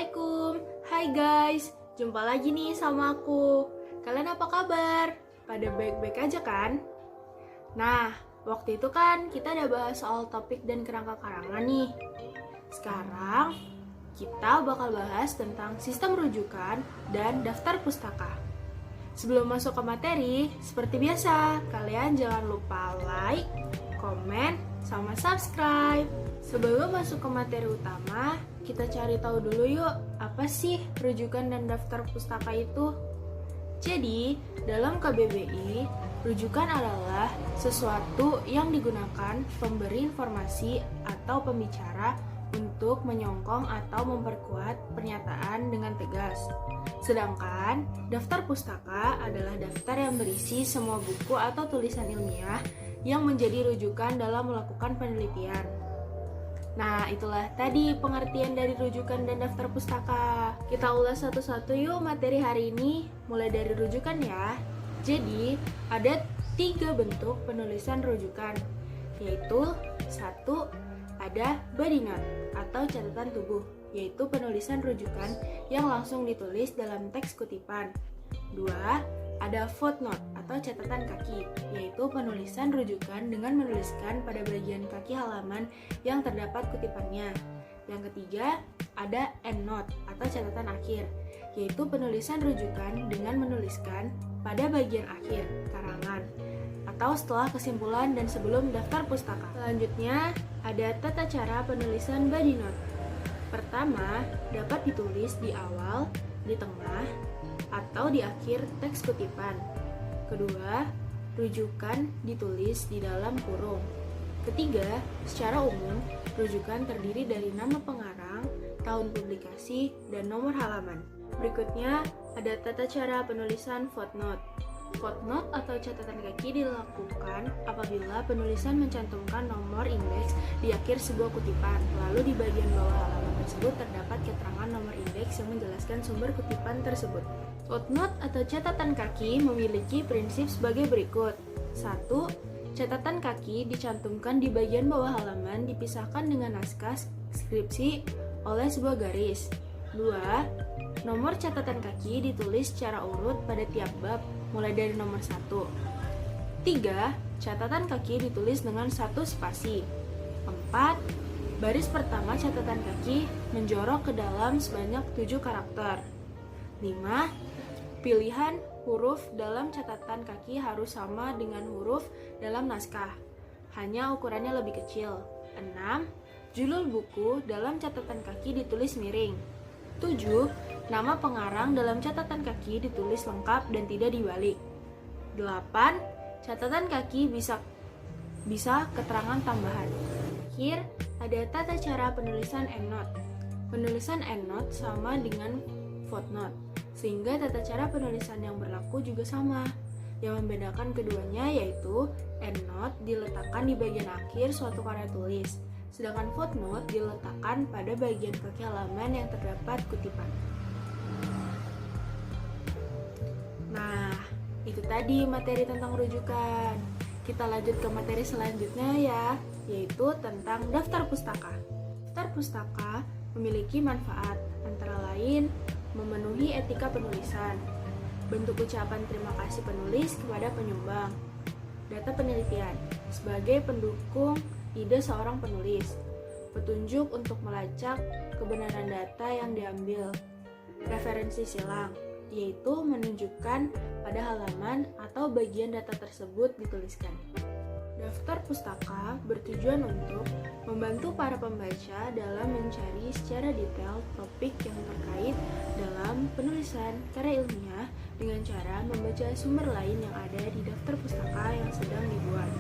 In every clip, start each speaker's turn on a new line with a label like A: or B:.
A: Assalamualaikum. Hai guys, jumpa lagi nih sama aku. Kalian apa kabar? Pada baik-baik aja kan? Nah, waktu itu kan kita udah bahas soal topik dan kerangka karangan nih. Sekarang kita bakal bahas tentang sistem rujukan dan daftar pustaka. Sebelum masuk ke materi, seperti biasa, kalian jangan lupa like, komen, sama subscribe. Sebelum masuk ke materi utama, kita cari tahu dulu yuk, apa sih rujukan dan daftar pustaka itu? Jadi, dalam KBBI, rujukan adalah sesuatu yang digunakan pemberi informasi atau pembicara untuk menyongkong atau memperkuat pernyataan dengan tegas. Sedangkan, daftar pustaka adalah daftar yang berisi semua buku atau tulisan ilmiah yang menjadi rujukan dalam melakukan penelitian. Nah, itulah tadi pengertian dari rujukan dan daftar pustaka. Kita ulas satu-satu yuk materi hari ini, mulai dari rujukan ya. Jadi, ada 3 bentuk penulisan rujukan, yaitu 1. Ada body note atau catatan tubuh, yaitu penulisan rujukan yang langsung ditulis dalam teks kutipan. 2. Ada footnote atau catatan kaki, yaitu penulisan rujukan dengan menuliskan pada bagian kaki halaman yang terdapat kutipannya. Yang ketiga, ada endnote atau catatan akhir, yaitu penulisan rujukan dengan menuliskan pada bagian akhir karangan atau setelah kesimpulan dan sebelum daftar pustaka. Selanjutnya, ada tata cara penulisan body note. Pertama, dapat ditulis di awal, di tengah, atau di akhir teks kutipan. Kedua, rujukan ditulis di dalam kurung. Ketiga, secara umum, rujukan terdiri dari nama pengarang, tahun publikasi, dan nomor halaman. Berikutnya, ada tata cara penulisan footnote. Footnote atau catatan kaki dilakukan apabila penulisan mencantumkan nomor indeks di akhir sebuah kutipan, lalu di bagian bawah halaman tersebut terdapat keterangan nomor indeks yang menjelaskan sumber kutipan tersebut. Footnote atau catatan kaki memiliki prinsip sebagai berikut. 1. Catatan kaki dicantumkan di bagian bawah halaman dipisahkan dengan naskah skripsi oleh sebuah garis. 2. Nomor catatan kaki ditulis secara urut pada tiap bab, mulai dari nomor 1. 3. Catatan kaki ditulis dengan 1 spasi. 4. Baris pertama catatan kaki menjorok ke dalam sebanyak 7 karakter. 5. Pilihan huruf dalam catatan kaki harus sama dengan huruf dalam naskah, hanya ukurannya lebih kecil. 6. Judul buku dalam catatan kaki ditulis miring. 7. Nama pengarang dalam catatan kaki ditulis lengkap dan tidak dibalik. 8. Catatan kaki bisa keterangan tambahan. Akhir, ada tata cara penulisan endnote. Penulisan endnote sama dengan footnote, sehingga tata cara penulisan yang berlaku juga sama. Yang membedakan keduanya yaitu endnote diletakkan di bagian akhir suatu karya tulis, sedangkan footnote diletakkan pada bagian kaki halaman yang terdapat kutipan. Nah, itu tadi materi tentang rujukan. Kita lanjut ke materi selanjutnya ya, yaitu tentang daftar pustaka. Daftar pustaka memiliki manfaat, antara lain memenuhi etika penulisan, bentuk ucapan terima kasih penulis kepada penyumbang, data penelitian sebagai pendukung ide seorang penulis, petunjuk untuk melacak kebenaran data yang diambil, referensi silang, yaitu menunjukkan pada halaman atau bagian data tersebut dituliskan. Daftar pustaka bertujuan untuk membantu para pembaca dalam mencari secara detail topik yang terkait dalam penulisan karya ilmiah dengan cara membaca sumber lain yang ada di daftar pustaka yang sedang dibuat.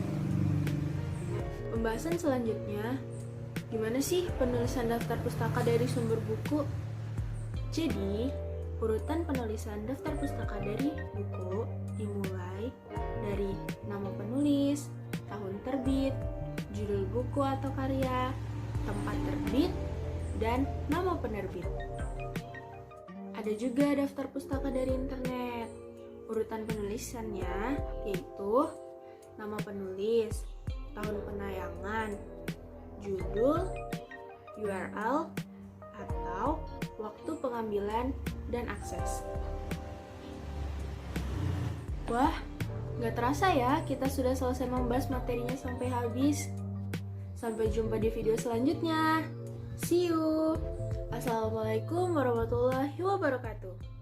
A: Pembahasan selanjutnya, gimana sih penulisan daftar pustaka dari sumber buku? Jadi, urutan penulisan daftar pustaka dari buku dimulai dari nama penulis, tahun terbit, judul buku atau karya, tempat terbit, dan nama penerbit. Ada juga daftar pustaka dari internet. Urutan penulisannya yaitu nama penulis, tahun penayangan, judul, URL, atau waktu pengambilan, dan akses. Wah, gak terasa ya kita sudah selesai membahas materinya sampai habis. Sampai jumpa di video selanjutnya. See you. Assalamualaikum warahmatullahi wabarakatuh.